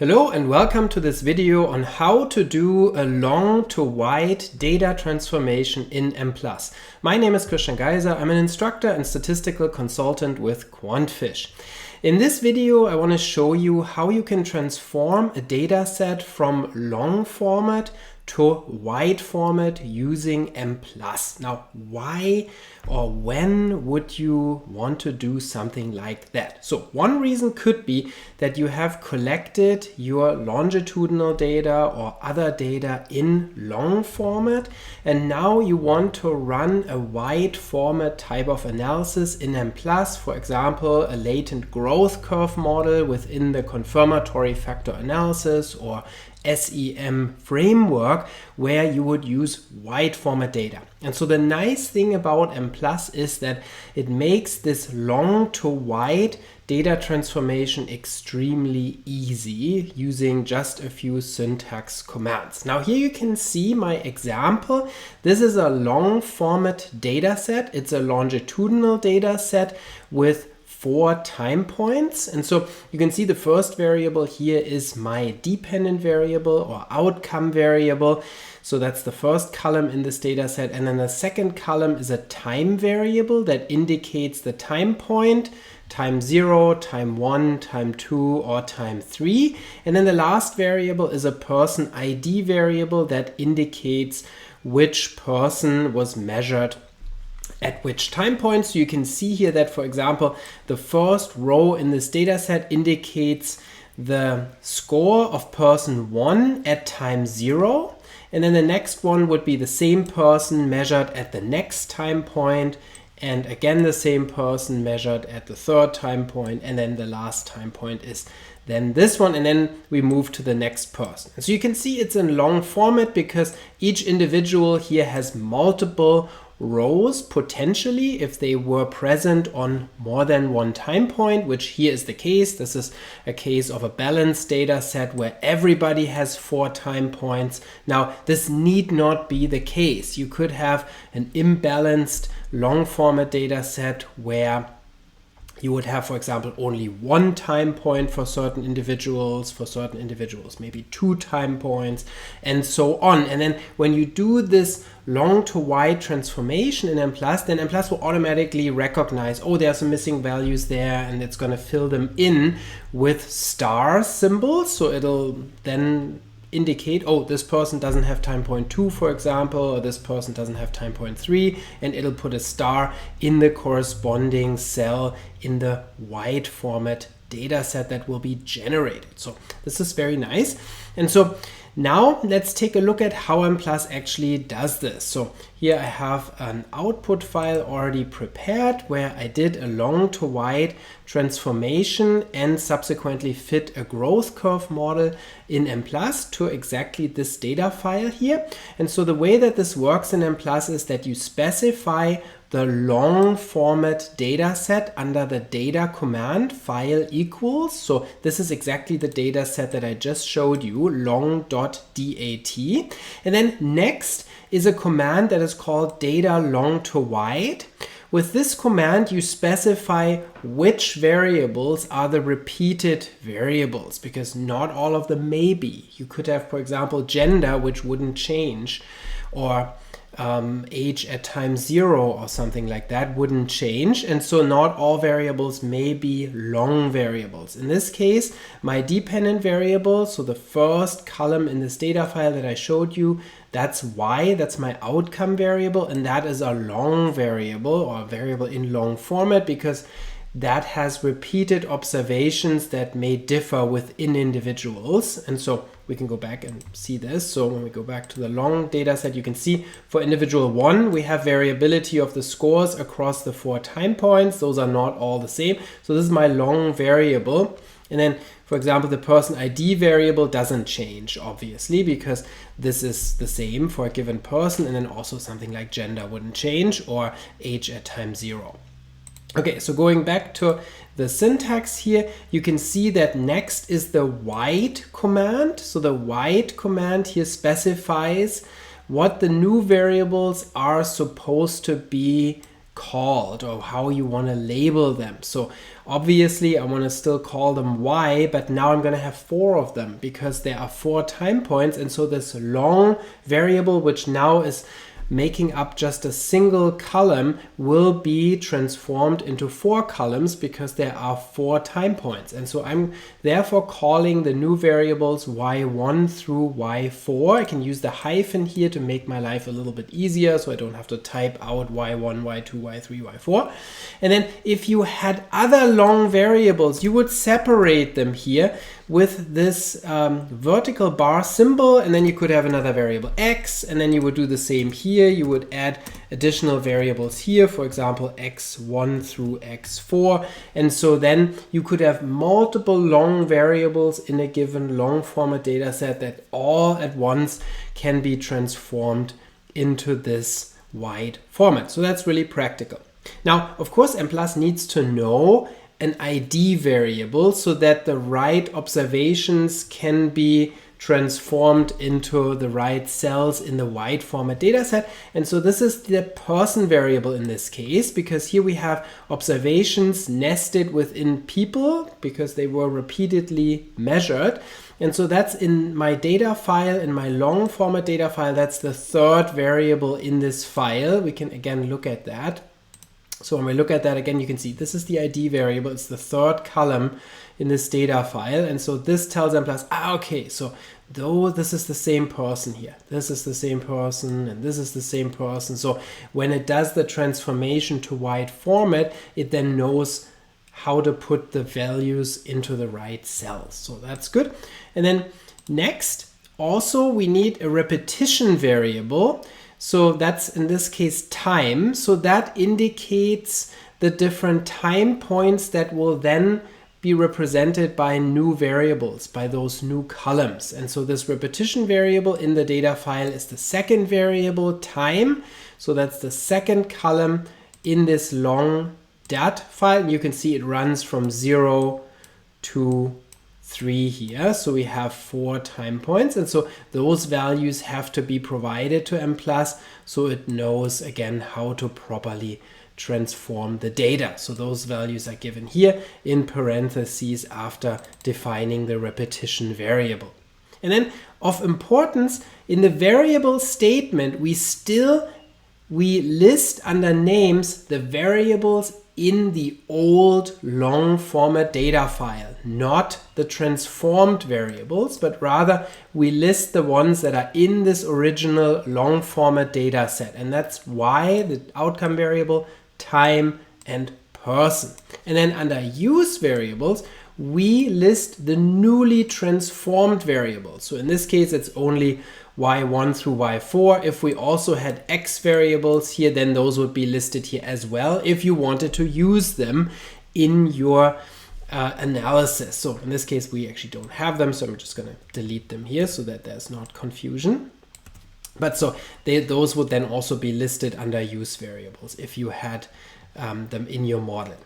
Hello and welcome to this video on how to do a long to wide data transformation in Mplus. My name is Geiser. I'm an instructor and statistical consultant with QuantFish. In this video, I want to show you how you can transform a data set from long format to wide format using Mplus. Now, why or when would you want to do something like that? So one reason could be that you have collected your longitudinal data or other data in long format, and now you want to run a wide format type of analysis in Mplus, for example, a latent growth curve model within the confirmatory factor analysis or SEM framework where you would use wide format data. And so the nice thing about Mplus is that it makes this long to wide data transformation extremely easy using just a few syntax commands. Now here you can see my example. This is a long format data set. It's a longitudinal data set with 4 time points. And so you can see the first variable here is my dependent variable or outcome variable. So that's the first column in this data set. And then the second column is a time variable that indicates the time point, time 0, time 1, time 2, or time 3. And then the last variable is a person ID variable that indicates which person was measured at which time point. So you can see here that, for example, the first row in this data set indicates the score of person 1 at time 0. And then the next one would be the same person measured at the next time point, and again the same person measured at the third time point, and then the last time point is then this one, and then we move to the next person. So you can see it's in long format because each individual here has multiple rows potentially if they were present on more than one time point, which here is the case. This is a case of a balanced data set where everybody has 4 time points. Now, this need not be the case. You could have an imbalanced long format data set where you would have, for example, only 1 time point for certain individuals, maybe 2 time points, and so on. And then when you do this long to wide transformation in Mplus, then Mplus will automatically recognize, oh, there are some missing values there, and it's going to fill them in with star symbols. So it'll then indicate, oh, this person doesn't have time point 2, for example, or this person doesn't have time point 3, and it'll put a star in the corresponding cell in the wide format data set that will be generated. So this is very nice. And so now let's take a look at how Mplus actually does this. So here I have an output file already prepared where I did a long to wide transformation and subsequently fit a growth curve model in Mplus to exactly this data file here. And so the way that this works in Mplus is that you specify the long format data set under the data command file equals. So this is exactly the data set that I just showed you, long.dat. And then next is a command that is called data long to wide. With this command, you specify which variables are the repeated variables, because not all of them may be. You could have, for example, gender, which wouldn't change, or age at time 0 or something like that wouldn't change. And so not all variables may be long variables. In this case, my dependent variable, so the first column in this data file that I showed you, that's y, that's my outcome variable, and that is a long variable or a variable in long format because that has repeated observations that may differ within individuals. And so we can go back and see this. So when we go back to the long data set, you can see for individual 1, we have variability of the scores across the 4 time points. Those are not all the same. So this is my long variable. And then, for example, the person ID variable doesn't change, obviously, because this is the same for a given person. And then also something like gender wouldn't change, or age at time 0. Okay, so going back to the syntax here, you can see that next is the wide command. So the wide command here specifies what the new variables are supposed to be called or how you want to label them. So obviously I want to still call them y, but now I'm going to have 4 of them because there are 4 time points. And so this long variable, which now is making up just a single column, will be transformed into 4 columns because there are 4 time points. And so I'm therefore calling the new variables y1 through y4. I can use the hyphen here to make my life a little bit easier so I don't have to type out y1, y2, y3, y4. And then if you had other long variables, you would separate them here with this vertical bar symbol, and then you could have another variable x, and then you would do the same here. You would add additional variables here, for example x1 through x4, and so then you could have multiple long variables in a given long format data set that all at once can be transformed into this wide format. So that's really practical. Now, of course, Mplus needs to know an ID variable so that the right observations can be transformed into the right cells in the wide format data set. And so this is the person variable in this case, because here we have observations nested within people because they were repeatedly measured. And so that's in my data file, in my long format data file, that's the 3rd variable in this file. We can again look at that. So when we look at that again, you can see this is the ID variable. It's the 3rd column in this data file. And so this tells Mplus, okay, so though this is the same person here, this is the same person, and this is the same person. So when it does the transformation to wide format, it then knows how to put the values into the right cells. So that's good. And then next, also we need a repetition variable. So that's in this case time. So that indicates the different time points that will then be represented by new variables, by those new columns. And so this repetition variable in the data file is the 2nd variable, time. So that's the 2nd column in this long dat file. And you can see it runs from 0 to 3 here. So we have 4 time points. And so those values have to be provided to Mplus so it knows again how to properly transform the data. So those values are given here in parentheses after defining the repetition variable. And then of importance, in the variable statement, we list under names the variables in the old long format data file, not the transformed variables, but rather we list the ones that are in this original long format data set. And that's why the outcome variable, time, and person. And then under use variables, we list the newly transformed variables. So in this case, it's only y1 through y4. If we also had x variables here, then those would be listed here as well if you wanted to use them in your analysis. So in this case, we actually don't have them, so I'm just going to delete them here so that there's not confusion. But so those would then also be listed under use variables if you had them in your model.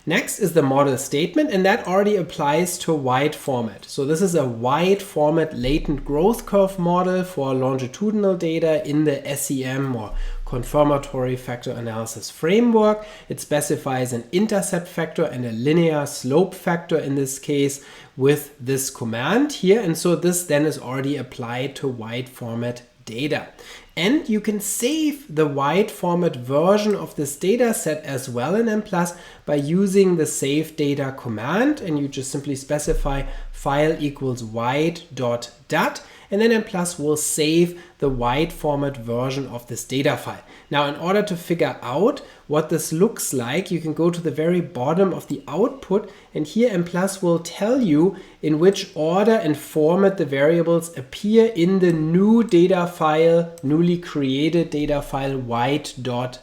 Next is the model statement, and that already applies to wide format. So this is a wide format latent growth curve model for longitudinal data in the SEM or confirmatory factor analysis framework. It specifies an intercept factor and a linear slope factor in this case with this command here. And so this then is already applied to wide format data. And you can save the wide format version of this data set as well in Mplus by using the save data command, and you just simply specify file equals wide.dat, and then Mplus will save the wide format version of this data file. Now, in order to figure out what this looks like, you can go to the very bottom of the output, and here Mplus will tell you in which order and format the variables appear in the new data file, newly created data file wide.dat.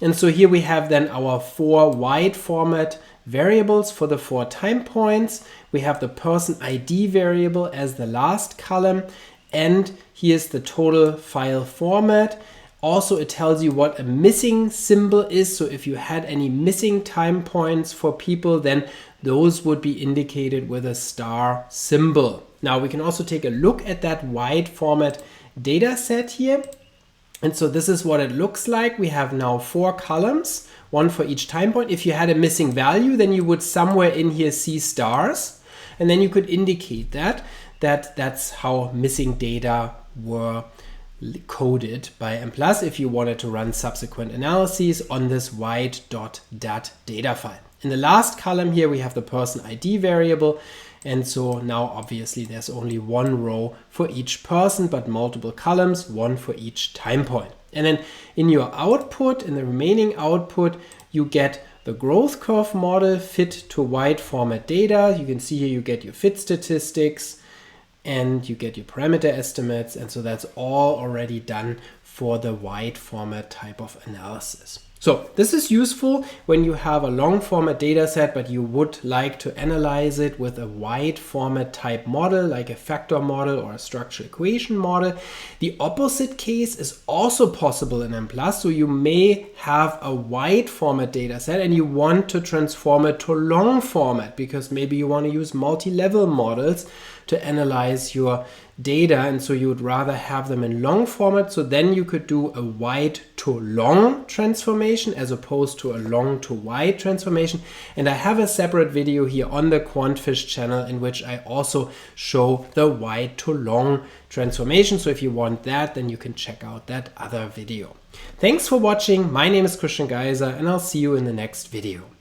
And so here we have then our 4 wide format variables for the 4 time points. We have the person ID variable as the last column, and here's the total file format. Also, it tells you what a missing symbol is. So if you had any missing time points for people, then those would be indicated with a star symbol. Now we can also take a look at that wide format data set here. And so this is what it looks like. We have now 4 columns, one for each time point. If you had a missing value, then you would somewhere in here see stars, and then you could indicate that's how missing data were coded by Mplus if you wanted to run subsequent analyses on this white.dat data file. In the last column here, we have the person ID variable. And so now obviously there's only one row for each person, but multiple columns, one for each time point. And then in your output, in the remaining output, you get the growth curve model fit to white format data. You can see here you get your fit statistics and you get your parameter estimates. And so that's all already done for the white format type of analysis. So this is useful when you have a long format data set, but you would like to analyze it with a wide format type model, like a factor model or a structural equation model. The opposite case is also possible in Mplus. So you may have a wide format data set and you want to transform it to long format because maybe you want to use multi-level models to analyze your data, and so you would rather have them in long format. So then you could do a wide to long transformation as opposed to a long to wide transformation. And I have a separate video here on the QuantFish channel in which I also show the wide to long transformation. So if you want that, then you can check out that other video. Thanks for watching. My name is Geiser, and I'll see you in the next video.